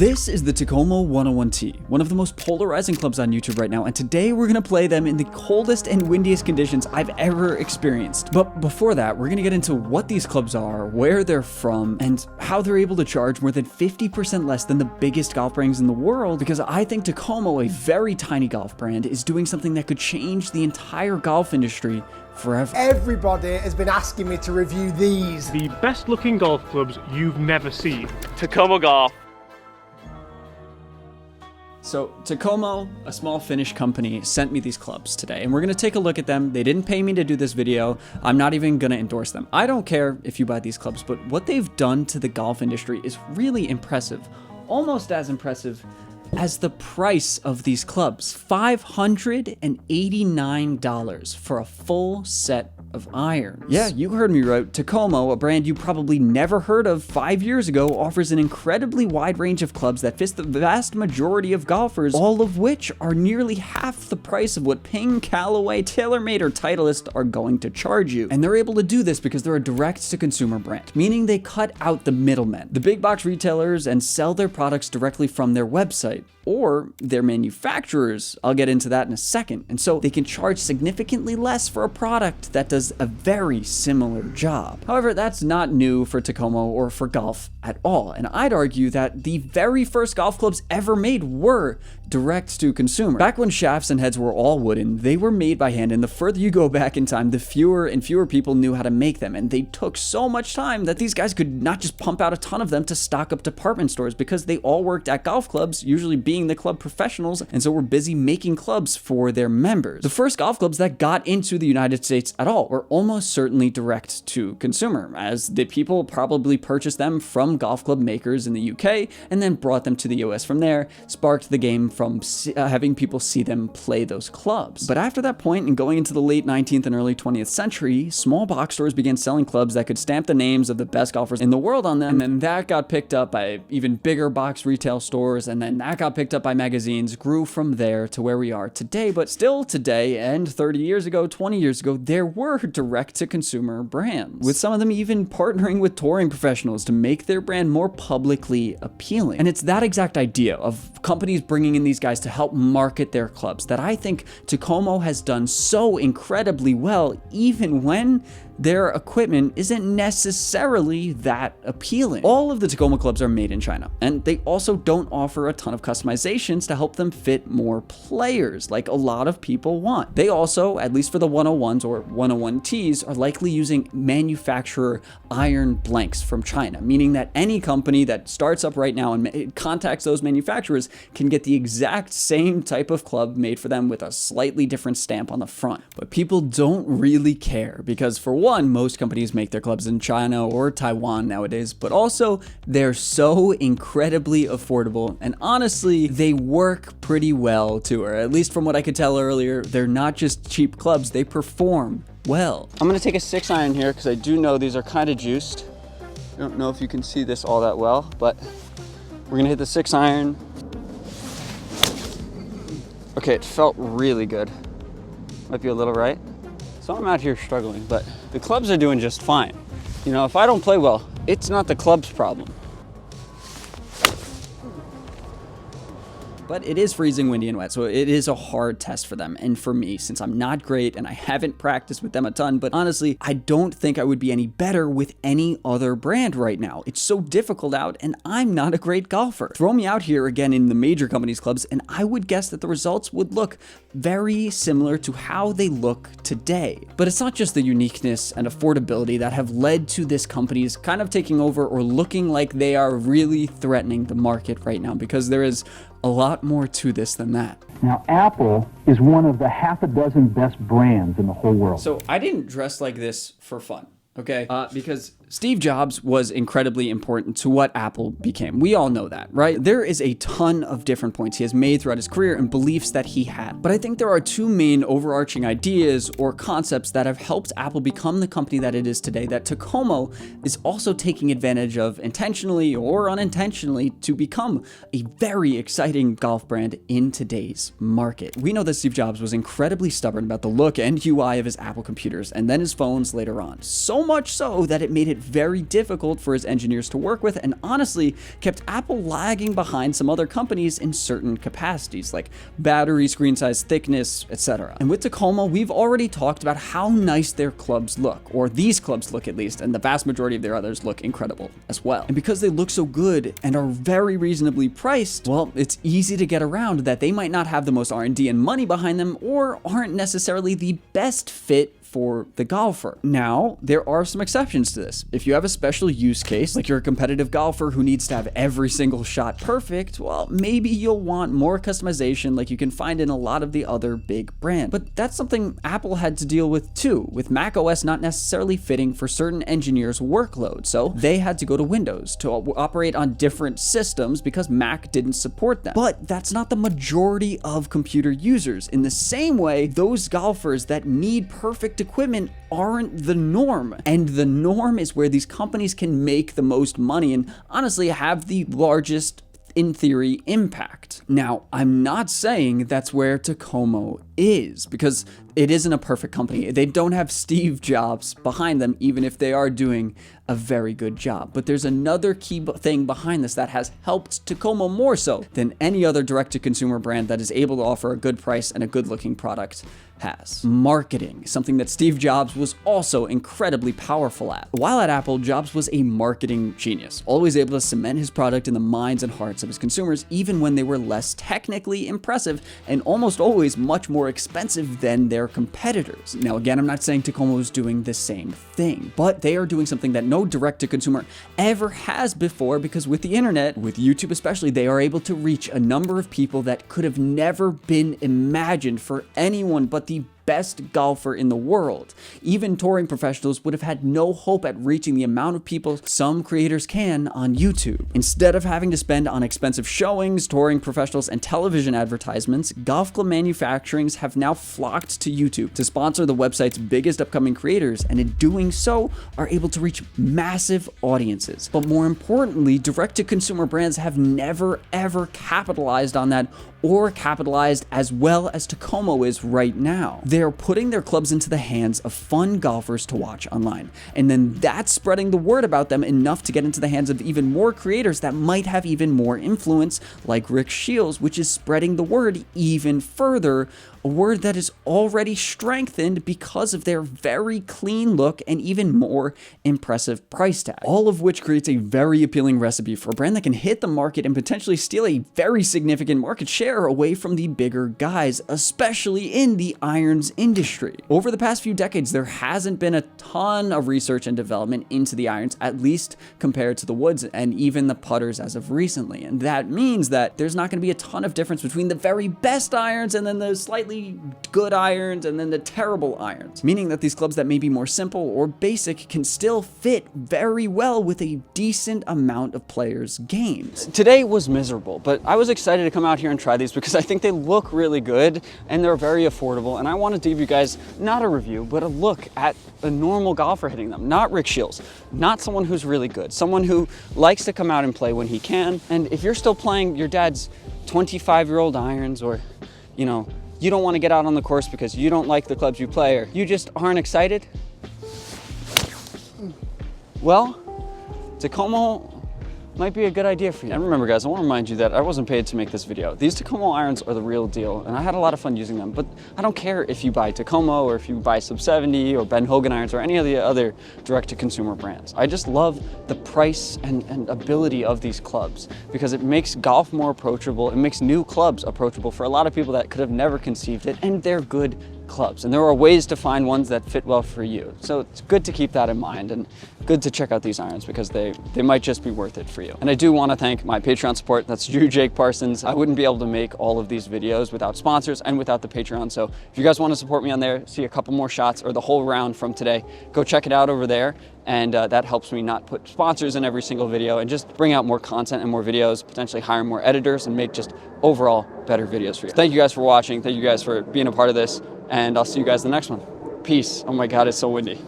This is the Takomo 101T, one of the most polarizing clubs on YouTube right now, and today we're gonna play them in the coldest and windiest conditions I've ever experienced. But before that, we're gonna get into what these clubs are, where they're from, and how they're able to charge more than 50% less than the biggest golf brands in the world, because I think Takomo, a very tiny golf brand, is doing something that could change the entire golf industry forever. Everybody has been asking me to review these. The best looking golf clubs you've never seen. Tacomo Golf. So Takomo, a small Finnish company, sent me these clubs today, and we're gonna take a look at them. They didn't pay me to do this video. I'm not even gonna endorse them. I don't care if you buy these clubs, but what they've done to the golf industry is really impressive. Almost as impressive as the price of these clubs. $589 for a full set of irons. Yeah, you heard me right. Takomo, a brand you probably never heard of 5 years ago, offers an incredibly wide range of clubs that fits the vast majority of golfers, all of which are nearly half the price of what Ping, Callaway, TaylorMade, or Titleist are going to charge you. And they're able to do this because they're a direct-to-consumer brand, meaning they cut out the middlemen, the big box retailers, and sell their products directly from their website or their manufacturers. I'll get into that in a second. And so they can charge significantly less for a product that does a very similar job. However, that's not new for Takomo or for golf at all. And I'd argue that the very first golf clubs ever made were direct to consumer. Back when shafts and heads were all wooden, they were made by hand, and the further you go back in time, the fewer and fewer people knew how to make them, and they took so much time that these guys could not just pump out a ton of them to stock up department stores, because they all worked at golf clubs, usually being the club professionals, and so were busy making clubs for their members. The first golf clubs that got into the United States at all were almost certainly direct to consumer, as the people probably purchased them from golf club makers in the UK and then brought them to the US from there, sparked the game from having people see them play those clubs. But after that point, and going into the late 19th and early 20th century, small box stores began selling clubs that could stamp the names of the best golfers in the world on them, and then that got picked up by even bigger box retail stores, and then that got picked up by magazines, grew from there to where we are today. But still today, and 30 years ago, 20 years ago, there were direct-to-consumer brands, with some of them even partnering with touring professionals to make their brand more publicly appealing. And it's that exact idea of companies bringing in these guys to help market their clubs that I think Takomo has done so incredibly well, even when their equipment isn't necessarily that appealing. All of the Takomo clubs are made in China, and they also don't offer a ton of customizations to help them fit more players like a lot of people want. They also, at least for the 101s or 101Ts, are likely using manufacturer iron blanks from China, meaning that any company that starts up right now and contacts those manufacturers can get the exact same type of club made for them with a slightly different stamp on the front. But people don't really care because, for one, most companies make their clubs in China or Taiwan nowadays, but also they're so incredibly affordable, and honestly, they work pretty well too, or at least from what I could tell earlier, they're not just cheap clubs, they perform well. I'm gonna take a 6-iron here because I do know these are kind of juiced. I don't know if you can see this all that well, but we're gonna hit the 6-iron. Okay, it felt really good. Might be a little right. So I'm out here struggling, but the clubs are doing just fine. You know, if I don't play well, it's not the club's problem. But it is freezing, windy, and wet, so it is a hard test for them. And for me, since I'm not great and I haven't practiced with them a ton, but honestly, I don't think I would be any better with any other brand right now. It's so difficult out, and I'm not a great golfer. Throw me out here again in the major companies' clubs, and I would guess that the results would look very similar to how they look today. But it's not just the uniqueness and affordability that have led to this company's kind of taking over or looking like they are really threatening the market right now, because there is a lot more to this than that. Now, Apple is one of the half a dozen best brands in the whole world. So I didn't dress like this for fun, okay? Because Steve Jobs was incredibly important to what Apple became. We all know that, right? There is a ton of different points he has made throughout his career and beliefs that he had. But I think there are two main overarching ideas or concepts that have helped Apple become the company that it is today, that Takomo is also taking advantage of intentionally or unintentionally to become a very exciting golf brand in today's market. We know that Steve Jobs was incredibly stubborn about the look and UI of his Apple computers and then his phones later on. So much so that it made it very difficult for his engineers to work with, and honestly kept Apple lagging behind some other companies in certain capacities like battery, screen size, thickness, etc. And with Takomo, we've already talked about how nice their clubs look, or these clubs look at least, and the vast majority of their others look incredible as well. And because they look so good and are very reasonably priced, well, it's easy to get around that they might not have the most R&D and money behind them, or aren't necessarily the best fit for the golfer. Now, there are some exceptions to this. If you have a special use case, like you're a competitive golfer who needs to have every single shot perfect, well, maybe you'll want more customization like you can find in a lot of the other big brands. But that's something Apple had to deal with too, with macOS not necessarily fitting for certain engineers' workload. So they had to go to Windows to operate on different systems because Mac didn't support them. But that's not the majority of computer users. In the same way, those golfers that need perfect equipment aren't the norm. And the norm is where these companies can make the most money and honestly have the largest, in theory, impact. Now, I'm not saying that's where Takomo is, because it isn't a perfect company. They don't have Steve Jobs behind them, even if they are doing a very good job. But there's another key thing behind this that has helped Takomo more so than any other direct-to-consumer brand that is able to offer a good price and a good-looking product has. Marketing, something that Steve Jobs was also incredibly powerful at. While at Apple, Jobs was a marketing genius, always able to cement his product in the minds and hearts of his consumers, even when they were less technically impressive and almost always much more expensive than their competitors. Now, again, I'm not saying Takomo is doing the same thing, but they are doing something that no direct-to-consumer ever has before, because with the internet, with YouTube especially, they are able to reach a number of people that could have never been imagined for anyone but the best golfer in the world. Even touring professionals would have had no hope at reaching the amount of people some creators can on YouTube. Instead of having to spend on expensive showings, touring professionals, and television advertisements, golf club manufacturers have now flocked to YouTube to sponsor the website's biggest upcoming creators, and in doing so, are able to reach massive audiences. But more importantly, direct-to-consumer brands have never ever capitalized on that, or capitalized as well as Takomo is right now. They're putting their clubs into the hands of fun golfers to watch online, and then that's spreading the word about them enough to get into the hands of even more creators that might have even more influence, like Rick Shields, which is spreading the word even further, a word that is already strengthened because of their very clean look and even more impressive price tag. All of which creates a very appealing recipe for a brand that can hit the market and potentially steal a very significant market share away from the bigger guys, especially in the irons industry. Over the past few decades, there hasn't been a ton of research and development into the irons, at least compared to the woods and even the putters as of recently. And that means that there's not going to be a ton of difference between the very best irons and then the slightly good irons and then the terrible irons, meaning that these clubs that may be more simple or basic can still fit very well with a decent amount of players' games. Today was miserable, but I was excited to come out here and try these because I think they look really good and they're very affordable, and I wanted to give you guys not a review, but a look at a normal golfer hitting them. Not Rick Shields, not someone who's really good, someone who likes to come out and play when he can. And if you're still playing your dad's 25-year-old irons, or you know, you don't want to get out on the course because you don't like the clubs you play, or you just aren't excited, well, Takomo might be a good idea for you. And remember guys, I want to remind you that I wasn't paid to make this video. These Takomo irons are the real deal, and I had a lot of fun using them, but I don't care if you buy Takomo or if you buy Sub 70 or Ben Hogan irons or any of the other direct-to-consumer brands. I just love the price and ability of these clubs because it makes golf more approachable. It makes new clubs approachable for a lot of people that could have never conceived it, and they're good clubs, and there are ways to find ones that fit well for you. So it's good to keep that in mind, and good to check out these irons because they might just be worth it for you. And I do want to thank my Patreon support. That's Drew Jake Parsons. I wouldn't be able to make all of these videos without sponsors and without the Patreon. So if you guys want to support me on there, see a couple more shots or the whole round from today, go check it out over there. And that helps me not put sponsors in every single video and just bring out more content and more videos, potentially hire more editors and make just overall better videos for you. Thank you guys for watching. Thank you guys for being a part of this. And I'll see you guys in the next one. Peace. Oh my God, it's so windy.